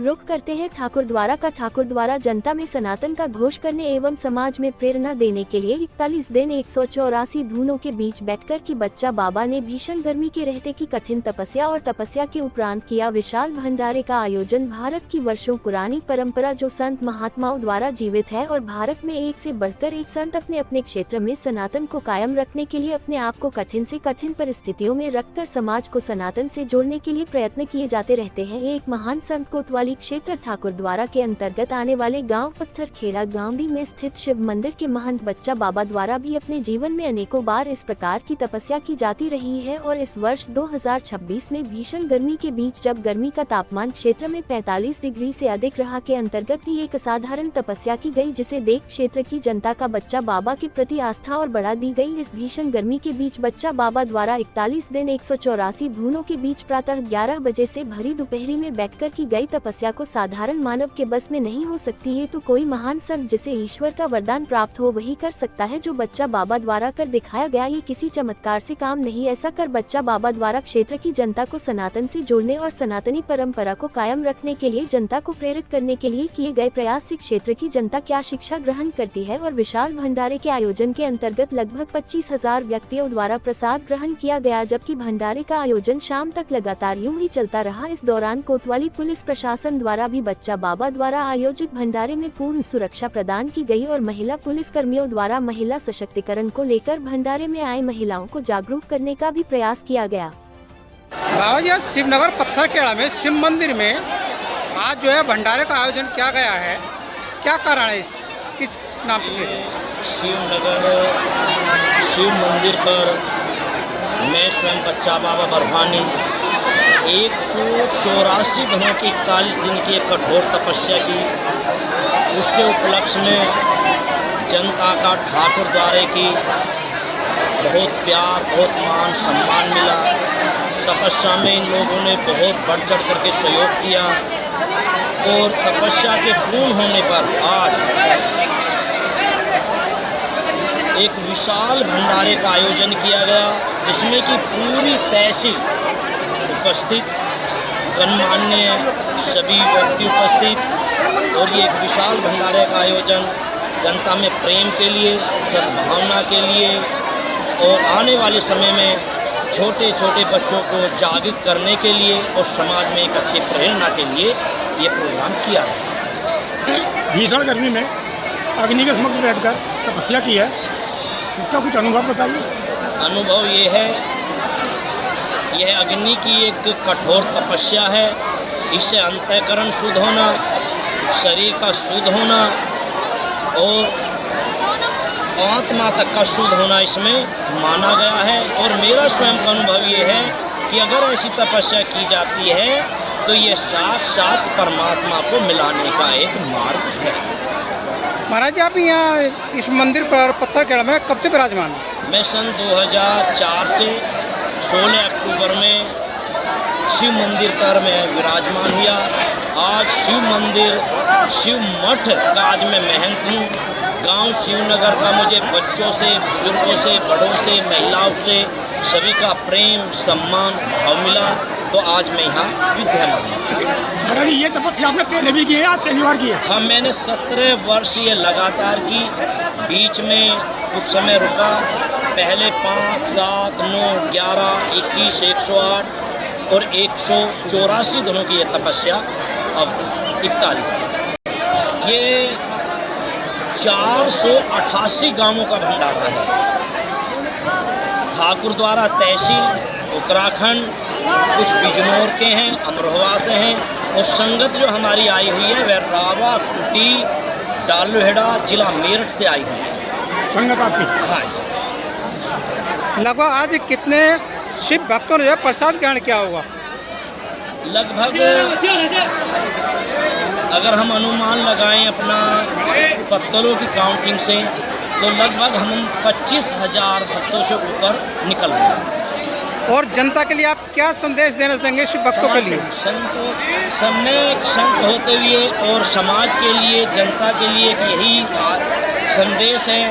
रुख करते हैं ठाकुरद्वारा का। ठाकुरद्वारा जनता में सनातन का घोष करने एवं समाज में प्रेरणा देने के लिए 41 दिन 184 धूनों के बीच बैठकर की बच्चा बाबा ने भीषण गर्मी के रहते की कठिन तपस्या और तपस्या के उपरांत किया विशाल भंडारे का आयोजन। भारत की वर्षों पुरानी परंपरा जो संत महात्माओं द्वारा जीवित है और भारत में एक से बढ़कर एक संत अपने अपने क्षेत्र में सनातन को कायम रखने के लिए अपने आप को कठिन से कठिन परिस्थितियों में रखकर समाज को सनातन से जोड़ने के लिए प्रयत्न किए जाते रहते हैं। एक महान संत कोतवाली क्षेत्र ठाकुरद्वारा के अंतर्गत आने वाले गांव पत्थरखेड़ा गांधी में स्थित शिव मंदिर के महंत बच्चा बाबा द्वारा भी अपने जीवन में अनेकों बार इस प्रकार की तपस्या की जाती रही है और इस वर्ष 2026 में भीषण गर्मी के बीच जब गर्मी का तापमान क्षेत्र में 45 डिग्री से अधिक रहा के अंतर्गत भी एक असाधारण तपस्या की गई, जिसे देख क्षेत्र की जनता का बच्चा बाबा के प्रति आस्था और बढ़ा दी गई। इस भीषण गर्मी के बीच बच्चा बाबा द्वारा 41 दिन 184 धूनों के बीच प्रातः 11 बजे से भरी दोपहरी में बैठकर की गई तपस्या को साधारण मानव के बस में नहीं हो सकती। ये तो कोई महान संत जिसे ईश्वर का वरदान प्राप्त हो वही कर सकता है। जो बच्चा बाबा द्वारा कर दिखाया गया ये किसी चमत्कार से काम नहीं। ऐसा कर बच्चा बाबा द्वारा क्षेत्र की जनता को सनातन से जोड़ने और सनातनी परंपरा को कायम रखने के लिए जनता को प्रेरित करने के लिए किए गए प्रयास से क्षेत्र की जनता क्या शिक्षा ग्रहण करती है और विशाल भंडारे के आयोजन के अंतर्गत लगभग 25,000 व्यक्तियों द्वारा प्रसाद ग्रहण किया गया, जबकि भंडारे का आयोजन शाम तक लगातार यूं ही चलता रहा। इस दौरान कोतवाली पुलिस प्रशासन द्वारा भी बच्चा बाबा द्वारा आयोजित भंडारे में पूर्ण सुरक्षा प्रदान की गई और महिला पुलिस कर्मियों द्वारा महिला सशक्तिकरण को लेकर भंडारे में आई महिलाओं को जागरूक करने का भी प्रयास किया गया। बाबा जी, आज शिवनगर पत्थरखेड़ा में शिव मंदिर में आज जो है भंडारे का आयोजन किया गया है, क्या कारण है किस नाम पे? शिवनगर शिव मंदिर पर मैं स्वयं बच्चा बाबा बरहानी 184 दिनों की 41 दिन की एक कठोर तपस्या की, उसके उपलक्ष्य में जनता का ठाकुरद्वारे की बहुत प्यार बहुत मान सम्मान मिला। तपस्या में इन लोगों ने बहुत बढ़ चढ़ करके सहयोग किया और तपस्या के पूर्ण होने पर आज एक विशाल भंडारे का आयोजन किया गया, जिसमें कि पूरी तहसील उपस्थित, गणमान्य सभी व्यक्ति उपस्थित और ये एक विशाल भंडारे का आयोजन जनता में प्रेम के लिए, सद्भावना के लिए और आने वाले समय में छोटे छोटे बच्चों को जागृत करने के लिए और समाज में एक अच्छी प्रेरणा के लिए ये प्रोग्राम किया है। भीषण गर्मी में अग्नि के समक्ष बैठकर तपस्या की है, इसका कुछ अनुभव बताइए। अनुभव ये है, यह अग्नि की एक कठोर तपस्या है। इससे अंतःकरण शुद्ध होना, शरीर का शुद्ध होना और आत्मा तक का शुद्ध होना इसमें माना गया है। और मेरा स्वयं का अनुभव ये है कि अगर ऐसी तपस्या की जाती है तो ये साक्षात परमात्मा को मिलाने का एक मार्ग है। महाराज जी, आप यहाँ इस मंदिर पर पत्थरखेड़ा में कब से विराजमान हैं? मैं सन 2004 से 16 अक्टूबर में शिव मंदिर पर मैं विराजमान हुआ। आज शिव मंदिर शिव मठ का आज मैं महंत हूँ। गांव शिवनगर का मुझे बच्चों से, बुजुर्गों से, बड़ों से, महिलाओं से सभी का प्रेम सम्मान भाव मिला, तो आज मैं यहाँ विद्यमान हूँ। ये तपस्या आपने पहले भी की है, आज पहली बार की है? हाँ, मैंने 17 वर्ष ये लगातार की, बीच में कुछ समय रुका। पहले 5, 7, 9, 11, 21, 108 और 184 दिनों की ये तपस्या अब 41 है। ये 488 गांवों का भंडारा है। ठाकुरद्वारा तहसील उत्तराखंड, कुछ बिजनौर के हैं, अमरोहा से हैं और संगत जो हमारी आई हुई है वह रावा, कुटी, डालुहेड़ा जिला मेरठ से आई हुई है संगत आपकी। हाँ, लगभग आज कितने शिव भक्तों ने प्रसाद ग्रहण किया होगा? लगभग अगर हम अनुमान लगाएं अपना पत्तलों की काउंटिंग से तो लगभग हम 25,000 भक्तों से ऊपर निकल रहे हैं। और जनता के लिए आप क्या संदेश देना देंगे शिव भक्तों के लिए? संत होते हुए और समाज के लिए, जनता के लिए एक यही संदेश है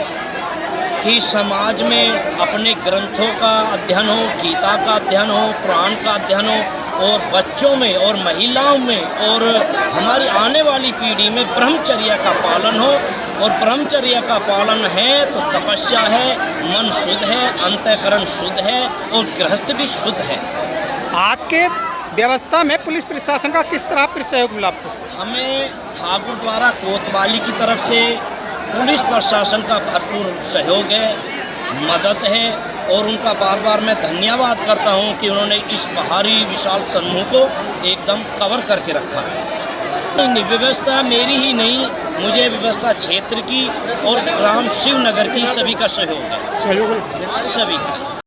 कि समाज में अपने ग्रंथों का अध्ययन हो, गीता का अध्ययन हो, पुराण का अध्ययन हो और बच्चों में और महिलाओं में और हमारी आने वाली पीढ़ी में ब्रह्मचर्य का पालन हो। और ब्रह्मचर्य का पालन है तो तपस्या है, मन शुद्ध है, अंतःकरण शुद्ध है और गृहस्थ भी शुद्ध है। आज के व्यवस्था में पुलिस प्रशासन का किस तरह सहयोग मिला आपको? हमें ठाकुर द्वारा कोतवाली की तरफ से पुलिस प्रशासन का भरपूर सहयोग है, मदद है और उनका बार बार मैं धन्यवाद करता हूं कि उन्होंने इस भारी विशाल समूह को एकदम कवर करके रखा है। व्यवस्था मेरी ही नहीं, मुझे व्यवस्था क्षेत्र की और ग्राम शिवनगर की सभी का सहयोग है, सभी का।